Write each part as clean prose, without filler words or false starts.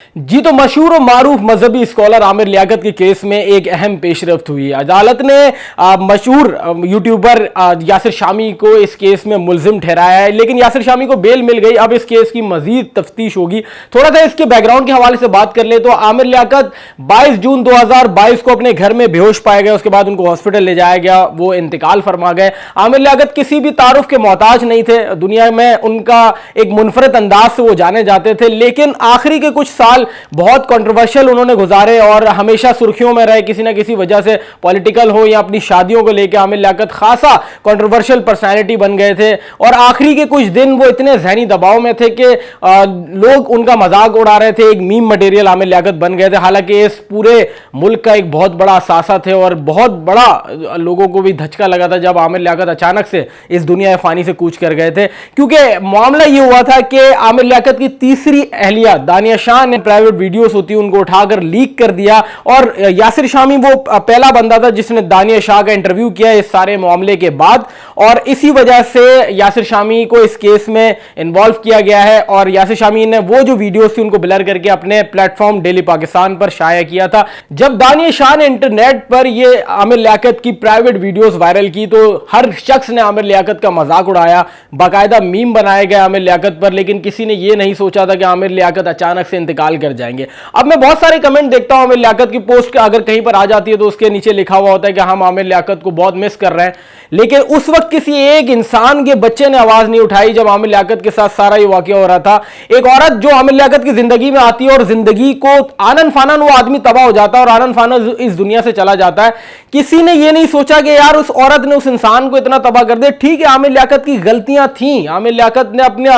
जी तो मशहूर और मारूफ मजहबी स्कॉलर आमिर लियाकत के केस में एक अहम पेशरफ्त हुई। अदालत ने मशहूर यूट्यूबर यासिर शामी को इस केस में मुल्जिम ठहराया है, लेकिन यासिर शामी को बेल मिल गई। अब इस केस की मजीद तफ्तीश होगी। थोड़ा सा इसके बैकग्राउंड के हवाले से बात कर ले तो आमिर लियाकत 22 जून 2022 को अपने घर में बेहोश पाए गए। उसके बाद उनको हॉस्पिटल ले जाया गया, वो इंतकाल फरमा गए। आमिर लियाकत किसी भी तारुफ के मोहताज नहीं थे। दुनिया में उनका एक मुनफरद अंदाज से वो जाने जाते थे, लेकिन आखिरी के कुछ साल बहुत कंट्रोवर्शियल उन्होंने गुजारे और हमेशा सुर्खियों में रहे। किसी ना किसी वजह से, पॉलिटिकल हो या अपनी शादियों को लेकर, आमिर लियाकत खासा कंट्रोवर्शियल पर्सनालिटी बन गए थे। और आखिरी के कुछ दिन वो इतने जहनी दबाव में थे कि लोग उनका मजाक उड़ा रहे थे। एक मीम मटेरियल आमिर लियाकत बन गए थे। हालांकि इस पूरे मुल्क का एक बहुत बड़ा असासा थे और बहुत बड़ा लोगों को भी धचका लगा था जब आमिर लियाकत अचानक से इस दुनिया फानी से कूच कर गए थे। क्योंकि मामला ये हुआ था कि आमिर लियाकत की तीसरी अहलिया दानिया शाह ने प्राइवेट वीडियोस होती है उनको उठाकर लीक कर दिया। और यासिर शामी वो पहला बंदा था जिसने दानिया शाह का इंटरव्यू किया इस सारे मामले के बाद, और इसी वजह से यासिर शामी को इस केस में इन्वॉल्व किया गया है। और यासिर शामी ने वो जो वीडियोस थी उनको ब्लर करके अपने प्लेटफॉर्म डेली पाकिस्तान पर शाया किया था। जब दानिया शाह ने इंटरनेट पर ये आमिर लियाकत की प्राइवेट वीडियोस वायरल की तो हर शख्स ने आमिर लियाकत का मजाक उड़ाया, बाकायदा मीम बनाए गए आमिर लियाकत पर। लेकिन किसी ने यह नहीं सोचा था कि आमिर लियाकत अचानक से इंतकाल कर जाएंगे। अब मैं बहुत सारे कमेंट देखता हूं आमिर लियाकत की पोस्ट अगर कहीं पर आ जाती है तो उसके नीचे लिखा हुआ होता है कि हम आमिर लियाकत को बहुत मिस कर रहे हैं। लेकिन उस वक्त किसी एक इंसान के बच्चे ने आवाज नहीं उठाई जब आमिर लियाकत के साथ सारा ये वाकया हो रहा था। एक औरत जो आमिर लियाकत की जिंदगी में आती है और जिंदगी को आनन फानन वो आदमी तबाह हो जाता है और आनन फानन इस दुनिया से चला जाता है। किसी ने यह नहीं सोचा कि यार उस औरत ने उस इंसान को इतना तबाह कर दिया। ठीक है, आमिर लियाकत की गलतियां थी, आमिर लियाकत ने अपने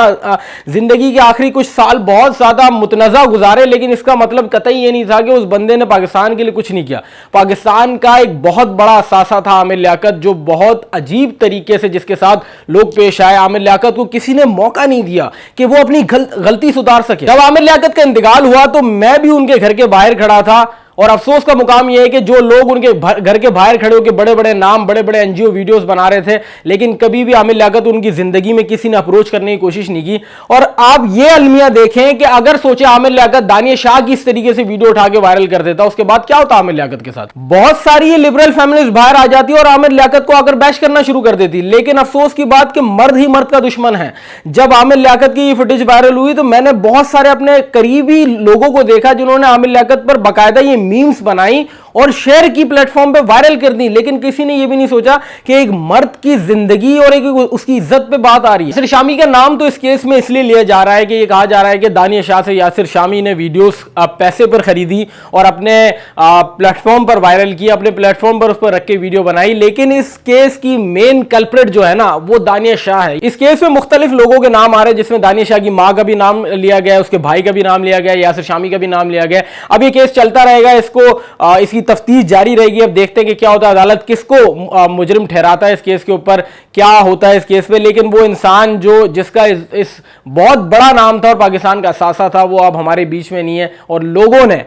जिंदगी के आखिरी कुछ साल बहुत ज्यादा मुतनज़ा गुजारे, लेकिन इसका मतलब कतई ये नहीं था कि उस बंदे ने पाकिस्तान के लिए कुछ नहीं किया। पाकिस्तान का एक बहुत बड़ा असासा था आमिर लियाकत, जो बहुत अजीब तरीके से जिसके साथ लोग पेश आए। आमिर लियाकत को किसी ने मौका नहीं दिया कि वो अपनी गलती सुधार सके। जब आमिर लियाकत का इंतकाल हुआ तो मैं भी उनके घर के बाहर खड़ा था और अफसोस का मुकाम यह है कि जो लोग उनके घर के बाहर खड़े होकर बड़े बड़े नाम, बड़े बड़े एनजीओ वीडियोस बना रहे थे, लेकिन कभी भी आमिर लियाकत उनकी जिंदगी में किसी ने अप्रोच करने की कोशिश नहीं की। और आप ये अलमिया देखें कि अगर सोचे आमिर लियाकत दानिया शाह की इस तरीके से वीडियो उठा के वायरल कर देता, उसके बाद क्या होता आमिर लियाकत के साथ? बहुत सारी ये लिबरल फैमिलीज बाहर आ जाती है और आमिर लियाकत को आकर बैश करना शुरू कर देती। लेकिन अफसोस की बात कि मर्द ही मर्द का दुश्मन है। जब आमिर लियाकत की फुटेज वायरल हुई तो मैंने बहुत सारे अपने करीबी लोगों को देखा जिन्होंने आमिर लियाकत पर बाकायदा ये मीम्स बनाई और शेयर की, प्लेटफॉर्म पे वायरल कर दी। लेकिन किसी ने यह भी नहीं सोचा कि एक मर्द की जिंदगी और एक उसकी इज्जत पे बात आ रही है। यासिर शामी का नाम तो इस केस में इसलिए लिया जा रहा है कि ये कहा जा रहा है कि दानिया शाह से यासिर शामी ने वीडियोस पैसे पर खरीदी और अपने प्लेटफॉर्म पर वायरल की, अपने प्लेटफॉर्म पर उस पर रख के वीडियो बनाई। लेकिन इस केस की मेन कल्प्रिट जो है ना वो दानिया शाह है। इस केस में मुख्तलिफ लोगों के नाम आ रहे हैं, जिसमें दानिया शाह की मां का भी नाम लिया गया, उसके भाई का भी नाम लिया गया, यासिर शामी का भी नाम लिया गया। अब ये केस चलता रहेगा, इसकी तफ्तीश जारी रहेगी। अब देखते हैं कि क्या होता है, अदालत किसको मुजरिम ठहराता है इस केस के ऊपर, क्या होता है इस केस पे। लेकिन वो इंसान जो जिसका इस बहुत बड़ा नाम था और पाकिस्तान का असासा था, वो अब हमारे बीच में नहीं है। और लोगों ने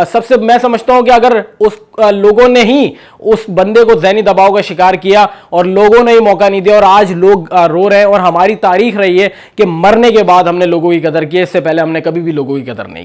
सबसे, मैं समझता हूं कि अगर उस लोगों ने ही उस बंदे को ज़हनी दबाव का शिकार किया और लोगों ने ही मौका नहीं दिया और आज लोग रो रहे हैं। और हमारी तारीख रही है कि मरने के बाद हमने लोगों की कदर की, इससे पहले हमने कभी भी लोगों की कदर नहीं की।